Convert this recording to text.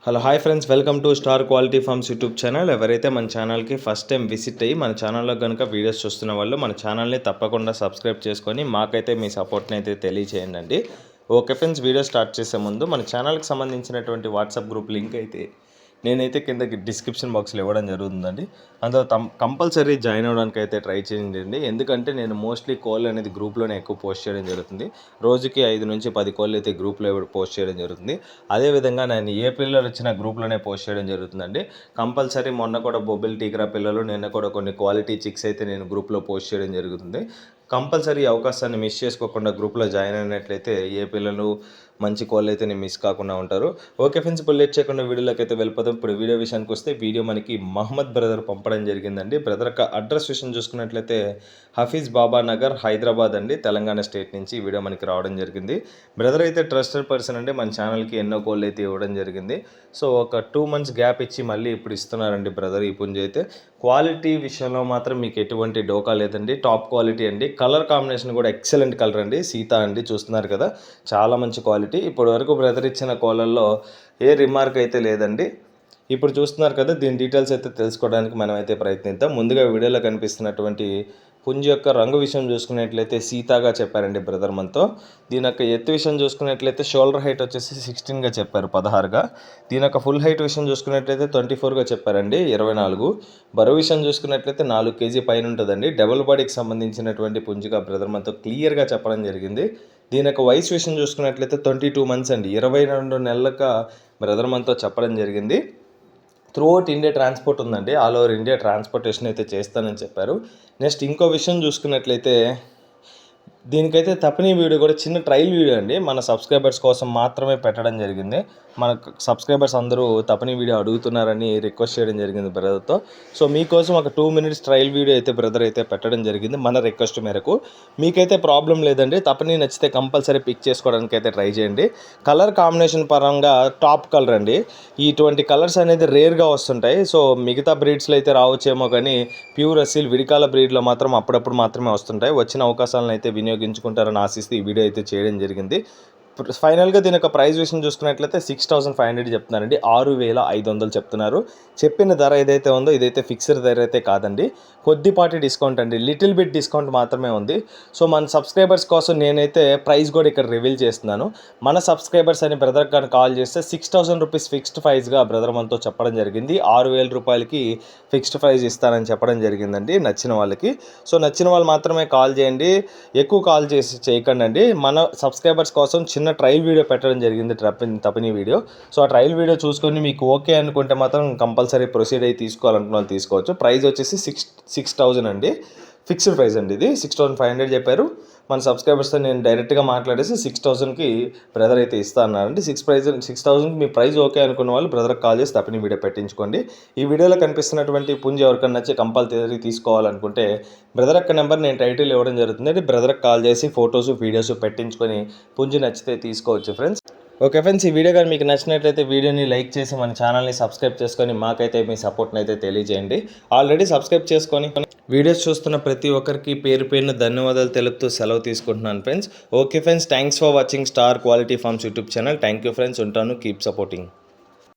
Hello hi friends, welcome to star Quality Farms YouTube channel. ఎవరైతే మన ఛానల్కి first time visit అయ్యి మన ఛానల్లో కనుక వీడియోస్ చూస్తున్న వాళ్ళు మన ఛానల్ని తప్పకుండా సబ్స్క్రైబ్ చేసుకొని మాకైతే మీ సపోర్ట్ని అయితే తెలియచేయండి. ఓకే ఫ్రెండ్స్, వీడియో స్టార్ట్ చేసే ముందు మన ఛానల్కి సంబంధించినటువంటి వాట్సాప్ గ్రూప్ లింక్ అయితే నేనైతే కిందకి డిస్క్రిప్షన్ బాక్స్లో ఇవ్వడం జరుగుతుందండి. అందులో కంపల్సరీ జాయిన్ అవ్వడానికి అయితే ట్రై చేయండి. ఎందుకంటే నేను మోస్ట్లీ కాల్ అనేది గ్రూప్లోనే ఎక్కువ పోస్ట్ చేయడం జరుగుతుంది. రోజుకి 5 నుంచి 10 కాల్ అయితే గ్రూప్లో పోస్ట్ చేయడం జరుగుతుంది. అదేవిధంగా నేను ఏ పిల్లలు వచ్చినా గ్రూప్లోనే పోస్ట్ చేయడం జరుగుతుందండి. కంపల్సరీ మొన్న కూడా బొబ్బిల్ టీగ్రా పిల్లలు, నిన్న కూడా కొన్ని క్వాలిటీ చిక్స్ అయితే నేను గ్రూప్లో పోస్ట్ చేయడం జరుగుతుంది. కంపల్సరీ అవకాశాన్ని మిస్ చేసుకోకుండా గ్రూప్లో జాయిన్ అయినట్లయితే ఏ పిల్లలు మంచి కాల్ అయితే నేను మిస్ కాకుండా ఉంటారు. ఓకే ఫ్రెండ్స్, ఇప్పుడు లేట్ చేయకుండా వీడియోలోకి అయితే వెళ్ళిపోతాం. ఇప్పుడు వీడియో విషయానికి వస్తే వీడియో మనకి మహమ్మద్ బ్రదర్ పంపడం జరిగిందండి. బ్రదర్ యొక్క అడ్రస్ విషయం చూసుకున్నట్లయితే హఫీజ్ బాబా నగర్, హైదరాబాద్ అండి, తెలంగాణ స్టేట్ నుంచి ఈ వీడియో మనకి రావడం జరిగింది. బ్రదర్ అయితే ట్రస్టెడ్ పర్సన్ అండి, మన ఛానల్కి ఎన్నో కాల్ అయితే ఇవ్వడం జరిగింది. సో ఒక 2 months గ్యాప్ ఇచ్చి మళ్ళీ ఇప్పుడు ఇస్తున్నారండి బ్రదర్ ఈ పుంజ అయితే. క్వాలిటీ విషయంలో మాత్రం మీకు ఎటువంటి డోకా లేదండి, టాప్ క్వాలిటీ అండి. కలర్ కాంబినేషన్ కూడా ఎక్సలెంట్ కలర్ అండి, సీతా అండి, చూస్తున్నారు కదా, చాలా మంచి క్వాలిటీ. ఇప్పటి వరకు బ్రదర్ ఇచ్చిన కాలర్లో ఏ రిమార్క్ అయితే లేదండి. ఇప్పుడు చూస్తున్నారు కదా, దీని డీటెయిల్స్ అయితే తెలుసుకోవడానికి మనం అయితే ప్రయత్నిద్దాం. ముందుగా వీడియోలో కనిపిస్తున్నటువంటి పుంజు యొక్క రంగు విషయం చూసుకున్నట్లయితే సీతాగా చెప్పారండి బ్రదర్ మనతో. దీని యొక్క ఎత్తు విషయం చూసుకున్నట్లయితే షోల్డర్ హైట్ వచ్చేసి 16గా చెప్పారు, 16గా. దీని యొక్క ఫుల్ హైట్ విషయం చూసుకున్నట్లయితే 24గా చెప్పారండి, 24. బరువు విషయం చూసుకున్నట్లయితే 4 kg పైన ఉంటుందండి. డబుల్ బాడీకి సంబంధించినటువంటి పుంజుగా బ్రదర్ మనతో క్లియర్గా చెప్పడం జరిగింది. దీని యొక్క వయసు విషయం చూసుకున్నట్లయితే 22 months అండి, 22 నెలలుగా బ్రదర్ మనతో చెప్పడం జరిగింది. త్రూఅవుట్ ఇండియా ట్రాన్స్పోర్ట్ ఉందండి, ఆల్ ఓవర్ ఇండియా ట్రాన్స్పోర్టేషన్ అయితే చేస్తానని చెప్పారు. నెక్స్ట్ ఇంకో విషయం చూసుకున్నట్లయితే దీనికైతే తపనీ వీడియో కూడా చిన్న ట్రయల్ వీడియో అండి, మన సబ్స్క్రైబర్స్ కోసం మాత్రమే పెట్టడం జరిగింది. మన సబ్స్క్రైబర్స్ అందరూ తపనీ వీడియో అడుగుతున్నారని రిక్వెస్ట్ చేయడం జరిగింది బ్రదర్తో. సో మీకోసం ఒక 2 minutes ట్రయల్ వీడియో అయితే బ్రదర్ అయితే పెట్టడం జరిగింది మన రిక్వెస్ట్ మేరకు. మీకైతే ప్రాబ్లం లేదండి, తపనీ నచ్చితే కంపల్సరీ పిక్ చేసుకోవడానికి అయితే ట్రై చేయండి. కలర్ కాంబినేషన్ పరంగా టాప్ కలర్ అండి. ఇటువంటి కలర్స్ అనేది రేర్గా వస్తుంటాయి. సో మిగతా బ్రీడ్స్లో అయితే రావచ్చేమో, కానీ ప్యూర్ అసీల్ విడికాల బ్రీడ్లో మాత్రం అప్పుడప్పుడు మాత్రమే వస్తుంటాయి. వచ్చిన అవకాశాలను అయితే వినియోగించుకుంటారని ఆశిస్తూ ఈ వీడియో అయితే చేయడం జరిగింది. ఫైనల్గా దీని యొక్క ప్రైస్ విషయం చూసుకున్నట్లయితే 6500 చెప్తున్నారండి, 6500 చెప్తున్నారు. చెప్పిన ధర ఏదైతే ఉందో ఇదైతే ఫిక్స్డ్ ధర అయితే కాదండి, కొద్దిపాటి డిస్కౌంట్ అండి, లిటిల్ బిట్ డిస్కౌంట్ మాత్రమే ఉంది. సో మన సబ్స్క్రైబర్స్ కోసం నేనైతే ప్రైస్ కూడా ఇక్కడ రివీల్ చేస్తున్నాను. మన సబ్స్క్రైబర్స్ అని బ్రదర్ కానీ కాల్ చేస్తే 6000 రూపీస్ ఫిక్స్డ్ ప్రైస్గా బ్రదర్ మనతో చెప్పడం జరిగింది. 6000 రూపాయలకి ఫిక్స్డ్ ప్రైస్ ఇస్తానని చెప్పడం జరిగిందండి నచ్చిన వాళ్ళకి. సో నచ్చిన వాళ్ళు మాత్రమే కాల్ చేయండి, ఎక్కువ కాల్ చేయకండి అండి. మన సబ్స్క్రైబర్స్ కోసం చిన్న ట్రయల్ వీడియో పెట్టడం జరిగింది, తపనీ వీడియో. సో ఆ ట్రయల్ వీడియో చూసుకొని మీకు ఓకే అనుకుంటే మాత్రం కంపల్సరీ ప్రొసీడ్ అయ్యి తీసుకోవాలనుకున్న వాళ్ళు తీసుకోవచ్చు. ప్రైస్ వచ్చేసి 6000 అండి, ఫిక్స్డ్ ప్రైస్ అండి. ఇది 6500 చెప్పారు. మన సబ్స్క్రైబర్స్తో నేను డైరెక్ట్గా మాట్లాడేసి 6000కి బ్రదర్ అయితే ఇస్తా అన్నారండి. 6000కి మీ ప్రైస్ ఓకే అనుకున్న వాళ్ళు బ్రదర్కి కాల్ చేసి తప్పని వీడియో పెట్టించుకోండి. ఈ వీడియోలో కనిపిస్తున్నటువంటి పుంజు ఎవరికైనా నచ్చి కంపల్సరీ తీసుకోవాలనుకుంటే బ్రదర్ యొక్క నెంబర్ నేను టైటిల్ ఇవ్వడం జరుగుతుంది. బ్రదర్కి కాల్ చేసి ఫొటోస్ వీడియోస్ పెట్టించుకొని పుంజు నచ్చితే తీసుకోవచ్చు ఫ్రెండ్స్. ఓకే ఫ్రెండ్స్, ఈ వీడియో కానీ మీకు నచ్చినట్లయితే వీడియోని లైక్ చేసి మన ఛానల్ని సబ్స్క్రైబ్ చేసుకొని మాకైతే మీ సపోర్ట్ని అయితే తెలియజేయండి. ఆల్రెడీ సబ్స్క్రైబ్ చేసుకొని వీడియోస్ చూస్తున్న ప్రతి ఒక్కరికి పేరు పేరున ధన్యవాదాలు తెలుపుతూ సెలవు తీసుకుంటున్నాను friends. Okay friends, thanks for watching Star Quality Farms YouTube channel. Thank you friends, ఉంటాను. Keep supporting.